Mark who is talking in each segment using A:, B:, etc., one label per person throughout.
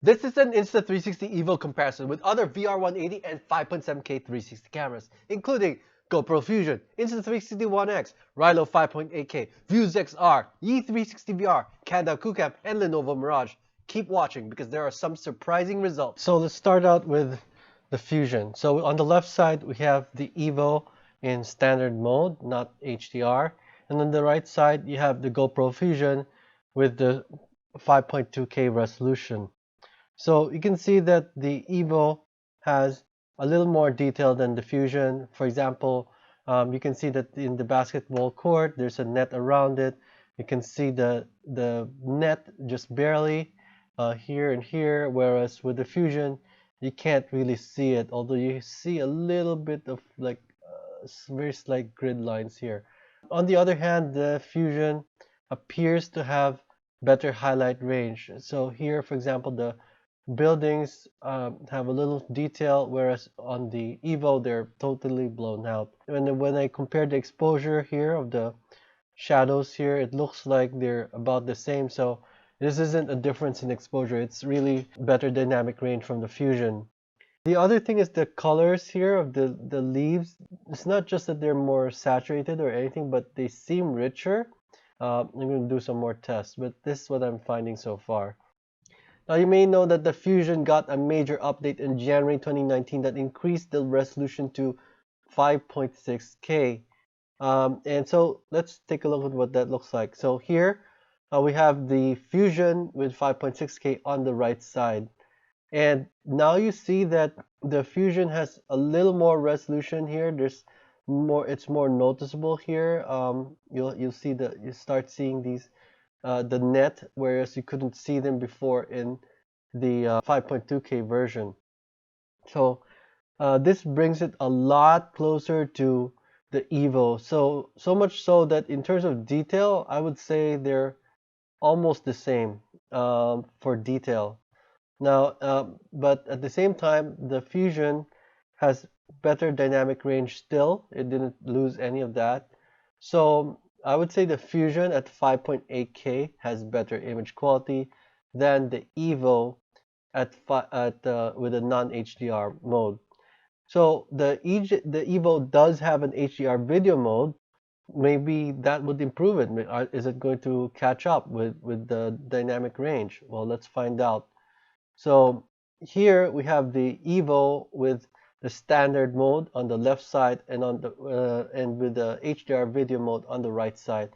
A: This is an Insta360 EVO comparison with other VR 180 and 5.7K 360 cameras, including GoPro Fusion, Insta360 One X, Rylo 5.8K, Vuze XR, E360 VR, Kandao Qoocam, and Lenovo Mirage. Keep watching because there are some surprising results. So let's start out with the Fusion. So on the left side, we have the EVO in standard mode, not HDR. And on the right side, you have the GoPro Fusion with the 5.2K resolution. So you can see that the EVO has a little more detail than the Fusion. For example, you can see that in the basketball court, there's a net around it. You can see the net just barely here and here, whereas with the Fusion, you can't really see it, although you see a little bit of like very slight grid lines here. On the other hand, the Fusion appears to have better highlight range. So here, for example, the buildings have a little detail, whereas on the EVO they're totally blown out. And when I compare the exposure here of the shadows here, it looks like they're about the same. So this isn't a difference in exposure. It's really better dynamic range from the Fusion. The other thing is the colors here of the leaves. It's not just that they're more saturated or anything, but they seem richer. I'm going to do some more tests, but this is what I'm finding so far. Now you may know that the Fusion got a major update in January 2019 that increased the resolution to 5.6K. And so let's take a look at what that looks like. So here we have the Fusion with 5.6K on the right side. And now you see that the Fusion has a little more resolution here. There's more, it's more noticeable here. You'll see that you start seeing these the net, whereas you couldn't see them before in the 5.2K version. So this brings it a lot closer to the EVO. So much so that in terms of detail, I would say they're almost the same for detail. Now, but at the same time, the Fusion has better dynamic range still. It didn't lose any of that. So I would say the Fusion at 5.8K has better image quality than the EVO at with a non-HDR mode. So the EVO does have an HDR video mode. Maybe that would improve it. Is it going to catch up with the dynamic range? Well, let's find out. So here we have the EVO with the standard mode on the left side and on the and with the HDR video mode on the right side.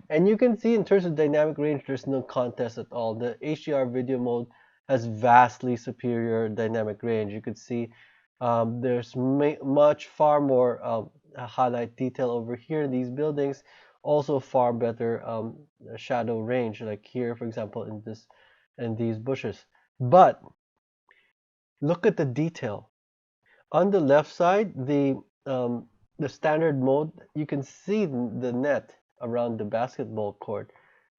A: And you can see in terms of dynamic range, there's no contest at all. The HDR video mode has vastly superior dynamic range. You could see there's much far more highlight detail over here in these buildings. Also far better shadow range, like here, for example, in these bushes. But look at the detail. On the left side, the standard mode, you can see the net around the basketball court,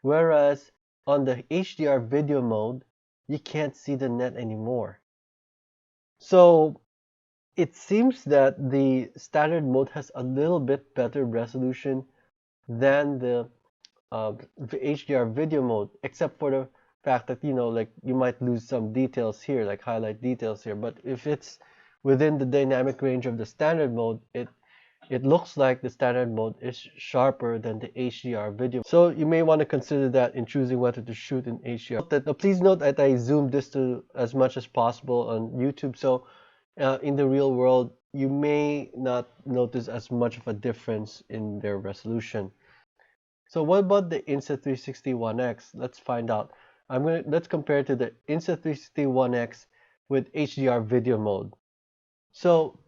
A: whereas on the HDR video mode, you can't see the net anymore. So it seems that the standard mode has a little bit better resolution than the HDR video mode, except for the fact that like you might lose some details here, like highlight details here. But if it's within the dynamic range of the standard mode, it looks like the standard mode is sharper than the HDR video. So you may want to consider that in choosing whether to shoot in HDR. Please note that I zoomed this to as much as possible on YouTube, so in the real world you may not notice as much of a difference in their resolution. So what about the Insta360 One X? Let's find out. Let's compare to the Insta360 One X with HDR video mode. So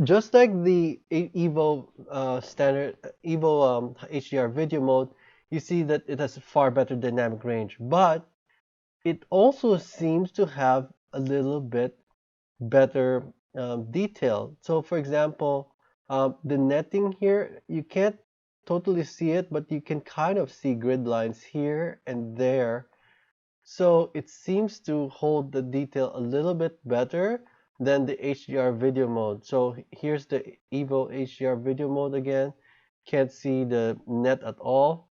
A: just like the EVO standard EVO HDR video mode, you see that it has far better dynamic range, but it also seems to have a little bit better detail. So for example, the netting here, you can't totally see it, but you can kind of see grid lines here and there. So it seems to hold the detail a little bit better than the HDR video mode. So here's the EVO HDR video mode again. Can't see the net at all.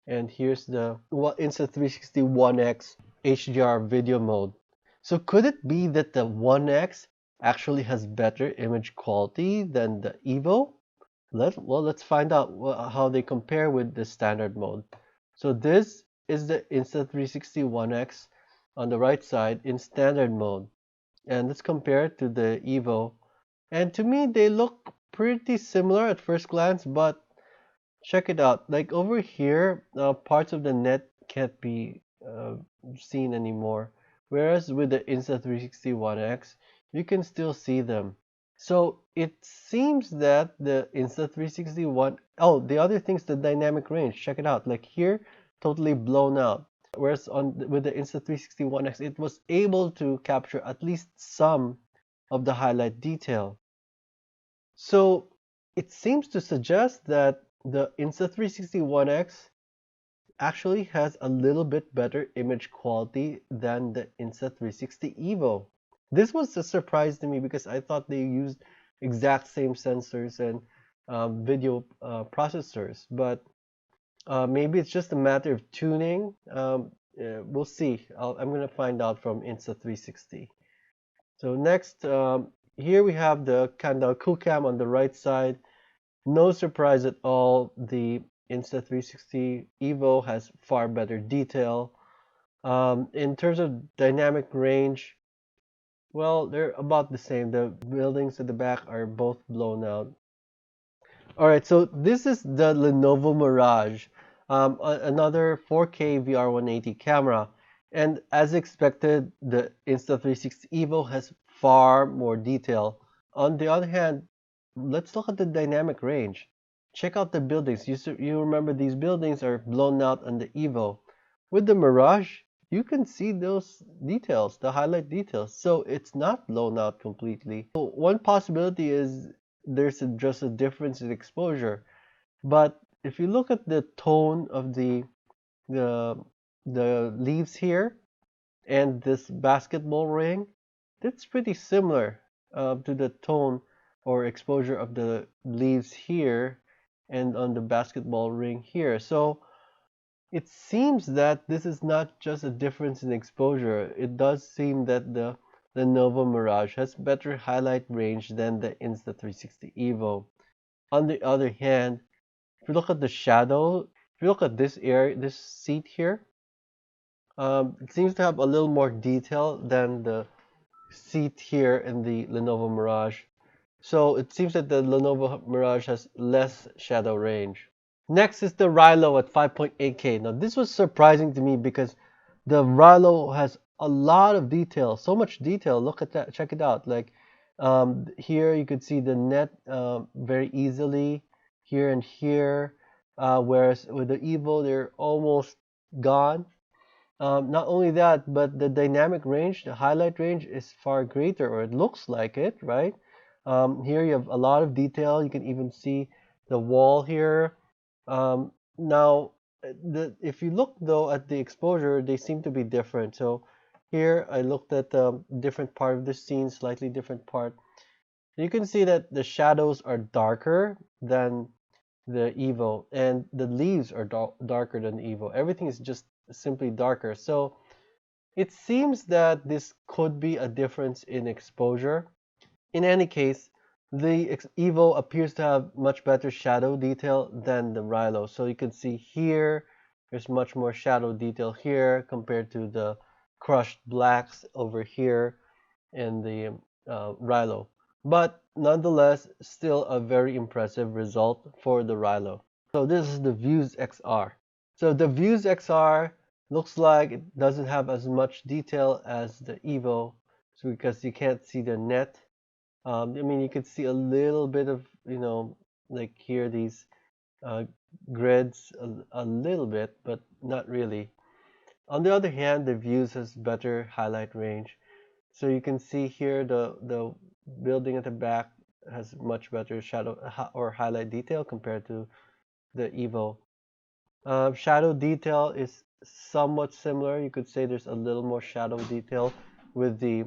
A: And here's the Insta360 One X HDR video mode. So could it be that the One X actually has better image quality than the EVO? Let's find out how they compare with the standard mode. So this is the Insta360 One X on the right side in standard mode. And let's compare it to the EVO. And to me, they look pretty similar at first glance, but check it out. Like over here, parts of the net can't be seen anymore. Whereas with the Insta360 One X, you can still see them. So it seems that the Insta360 One, oh, the other thing is the dynamic range. Check it out. Like here, totally blown out. Whereas with the Insta360 One X, it was able to capture at least some of the highlight detail. So it seems to suggest that the Insta360 One X actually has a little bit better image quality than the Insta360 EVO. This was a surprise to me because I thought they used exact same sensors and video processors, but maybe it's just a matter of tuning. We'll see. I'm going to find out from Insta360. So next, here we have the Kandao Qoocam on the right side. No surprise at all, the Insta360 EVO has far better detail. In terms of dynamic range, well, they're about the same. The buildings at the back are both blown out. Alright, so this is the Lenovo Mirage, another 4K VR180 camera. And as expected, the Insta360 EVO has far more detail. On the other hand, let's look at the dynamic range. Check out the buildings. You remember these buildings are blown out on the EVO. With the Mirage, you can see those details, the highlight details. So it's not blown out completely. So one possibility is there's just a difference in exposure. But if you look at the tone of the the leaves here and this basketball ring, that's pretty similar to the tone or exposure of the leaves here and on the basketball ring here. So it seems that this is not just a difference in exposure. It does seem that the Lenovo Mirage has better highlight range than the Insta360 EVO. On the other hand, if you look at the shadow, if you look at this area, this seat here, it seems to have a little more detail than the seat here in the Lenovo Mirage. So it seems that the Lenovo Mirage has less shadow range. Next is the Rylo at 5.8K. Now this was surprising to me because the Rylo has a lot of detail, so much detail. Look at that, check it out. Like here you could see the net very easily here and here, whereas with the EVO they're almost gone. Not only that, but the dynamic range, the highlight range is far greater, or it looks like it, right? Here you have a lot of detail. You can even see the wall here. Now, if you look though at the exposure, they seem to be different. So here I looked at a different part of the scene, slightly different part. You can see that the shadows are darker than the EVO, and the leaves are darker than the EVO. Everything is just simply darker. So it seems that this could be a difference in exposure. In any case, the EVO appears to have much better shadow detail than the Rylo. So you can see here, there's much more shadow detail here compared to the crushed blacks over here in the Rylo. But nonetheless, still a very impressive result for the Rylo. So this is the Vuze XR. So the Vuze XR looks like it doesn't have as much detail as the EVO, so because you can't see the net. I mean, you could see a little bit of, like here, these grids a little bit, but not really. On the other hand, the Vuze has better highlight range. So you can see here the building at the back has much better shadow or highlight detail compared to the EVO. Shadow detail is somewhat similar. You could say there's a little more shadow detail with the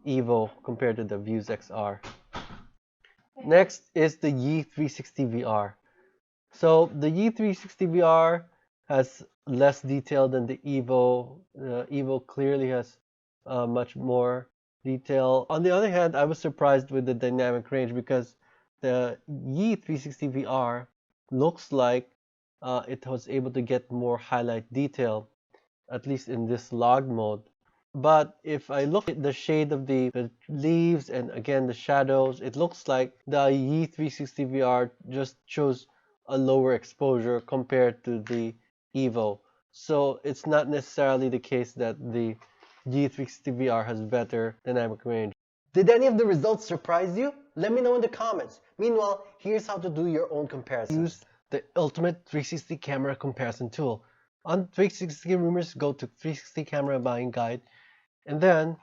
A: EVO compared to the Vuze XR. Next is the Yi360 VR. So the Yi360 VR has less detail than the EVO. The EVO clearly has much more detail. On the other hand, I was surprised with the dynamic range because the Yi 360 VR looks like it was able to get more highlight detail, at least in this log mode. But if I look at the shade of the leaves and again the shadows, it looks like the Yi 360 VR just shows a lower exposure compared to the EVO. So it's not necessarily the case that the Yi 360 VR has better dynamic range.
B: Did any of the results surprise you? Let me know in the comments. Meanwhile, here's how to do your own comparison.
A: Use the ultimate 360 camera comparison tool. On 360 Rumors, go to 360 camera buying guide, and then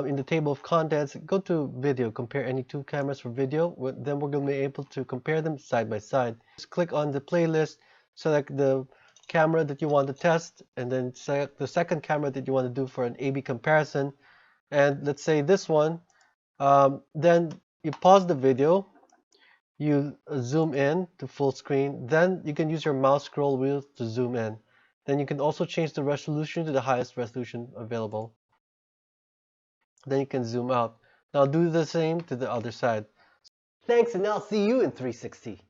A: in the table of contents, go to video, compare any two cameras for video. Then we're going to be able to compare them side by side. Just click on the playlist, select the camera that you want to test, and then select the second camera that you want to do for an A/B comparison. And let's say this one. Then you pause the video, you zoom in to full screen, then you can use your mouse scroll wheel to zoom in. Then you can also change the resolution to the highest resolution available. Then you can zoom out. Now do the same to the other side.
B: Thanks, and I'll see you in 360.